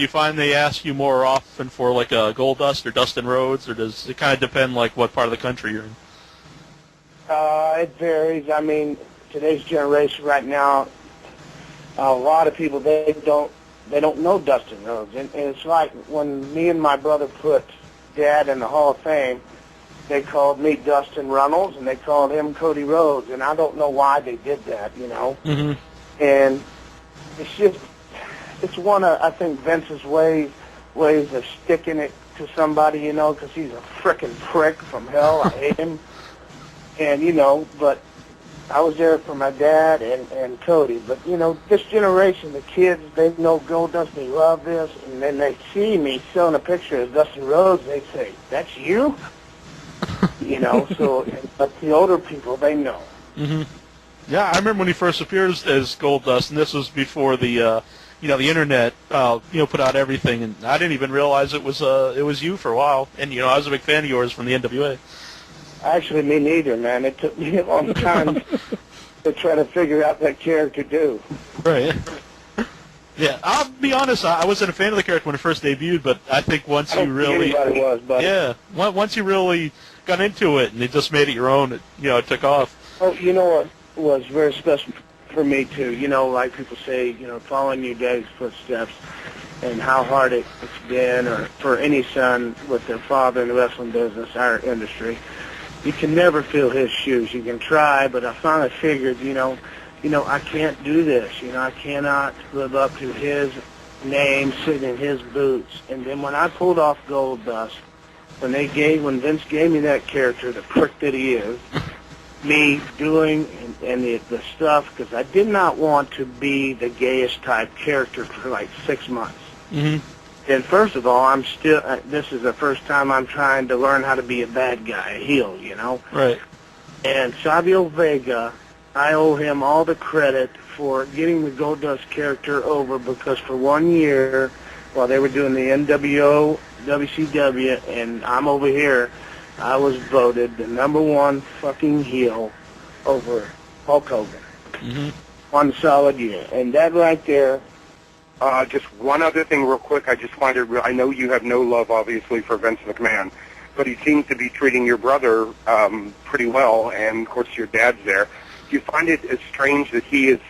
you find they ask you more often for like a Goldust or Dustin Rhodes, or does it kind of depend like what part of the country you're in? It varies. I mean, today's generation right now, a lot of people they don't know Dustin Rhodes, and it's like when me and my brother put Dad in the Hall of Fame, they called me Dustin Runnels and they called him Cody Rhodes, and I don't know why they did that, you know. Mm-hmm. And it's one of, I think, Vince's ways of sticking it to somebody, you know, because he's a frickin' prick from hell. I hate him. And, you know, but I was there for my dad and Cody. But, you know, this generation, the kids, they know Goldust, they love this, and then they see me showing a picture of Dustin Rhodes, they say, "That's you?" You know, so, but the older people, they know. Mm-hmm. Yeah, I remember when he first appeared as Goldust, and this was before the, you know, the internet, put out everything, and I didn't even realize it was you for a while. And, you know, I was a big fan of yours from the NWA. Actually, me neither, man. It took me a long time to try to figure out that character, too. Right. Yeah, I'll be honest, I wasn't a fan of the character when it first debuted, but I think once you really... anybody was, buddy. Yeah, once you really got into it and you just made it your own, it took off. Oh, you know what was very special for me, too? You know, like people say, you know, following your dad's footsteps and how hard it's been, or for any son with their father in the wrestling business, our industry. You can never fill his shoes. You can try, but I finally figured, I can't do this. You know, I cannot live up to his name, sit in his boots. And then when I pulled off Goldust, when Vince gave me that character, the prick that he is, me doing and the stuff, because I did not want to be the gayest type character for like 6 months. Mm-hmm. And first of all, this is the first time I'm trying to learn how to be a bad guy, a heel, you know? Right. And Savio Vega, I owe him all the credit for getting the Goldust character over, because for 1 year, while they were doing the NWO, WCW, and I'm over here, I was voted the #1 fucking heel over Hulk Hogan. Mm-hmm. 1 solid year. And that right there... Just one other thing real quick. I just find I know you have no love, obviously, for Vince McMahon, but he seems to be treating your brother pretty well, and, of course, your dad's there. Do you find it as strange that he has,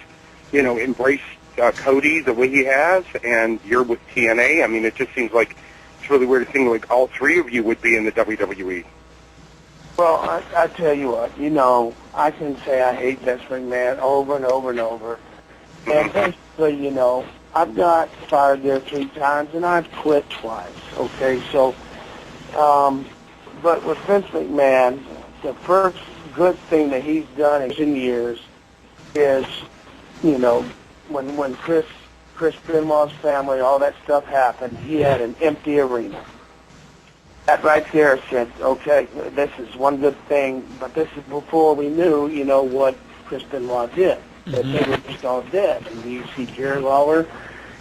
embraced Cody the way he has, and you're with TNA? I mean, it just seems like it's really weird to think like all three of you would be in the WWE. Well, I tell you what, I can say I hate Vince McMahon over and over and over. And basically, I've got fired there 3 times, and I've quit twice, okay? So, but with Vince McMahon, the first good thing that he's done in years is, when Chris Benoit's family, all that stuff happened, he had an empty arena. That right there said, okay, this is one good thing, but this is before we knew, what Chris Benoit did. That they were just all dead. And you see Jerry Lawler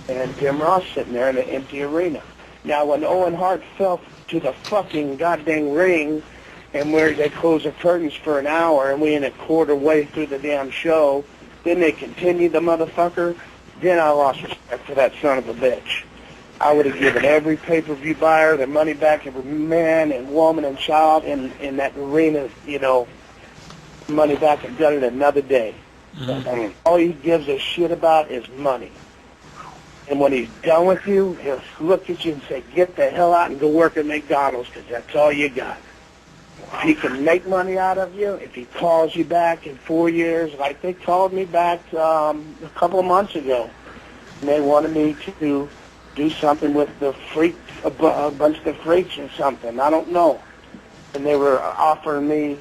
and Jim Ross sitting there in an empty arena. Now, when Owen Hart fell to the fucking goddamn ring, and where they closed the curtains for an hour, and we in a quarter way through the damn show, then they continued the motherfucker, then I lost respect for that son of a bitch. I would have given every pay-per-view buyer their money back, every man and woman and child in that arena, money back, and done it another day. Mm-hmm. All he gives a shit about is money. And when he's done with you, he'll look at you and say, get the hell out and go work at McDonald's, because that's all you got. He can make money out of you if he calls you back in 4 years, like they called me back a couple of months ago. And they wanted me to do something with the freak, a bunch of the freaks or something. I don't know. And they were offering me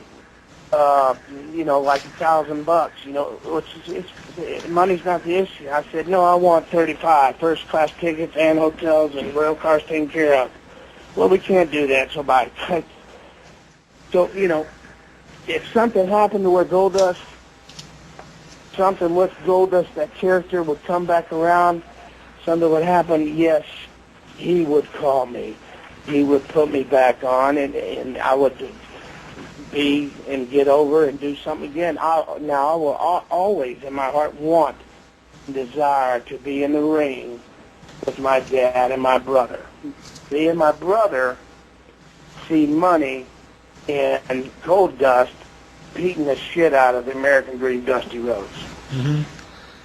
like $1,000, money's not the issue. I said, no, I want 35, first-class tickets and hotels and rail cars taken care of. Well, we can't do that, so bye. So, if something happened to where something with Goldust, that character would come back around, something would happen, yes, he would call me. He would put me back on, and I would be and get over and do something again. I will always in my heart want and desire to be in the ring was my dad and my brother. Me and my brother see money in Goldust beating the shit out of the American Dream Dusty Rhodes. Mm-hmm.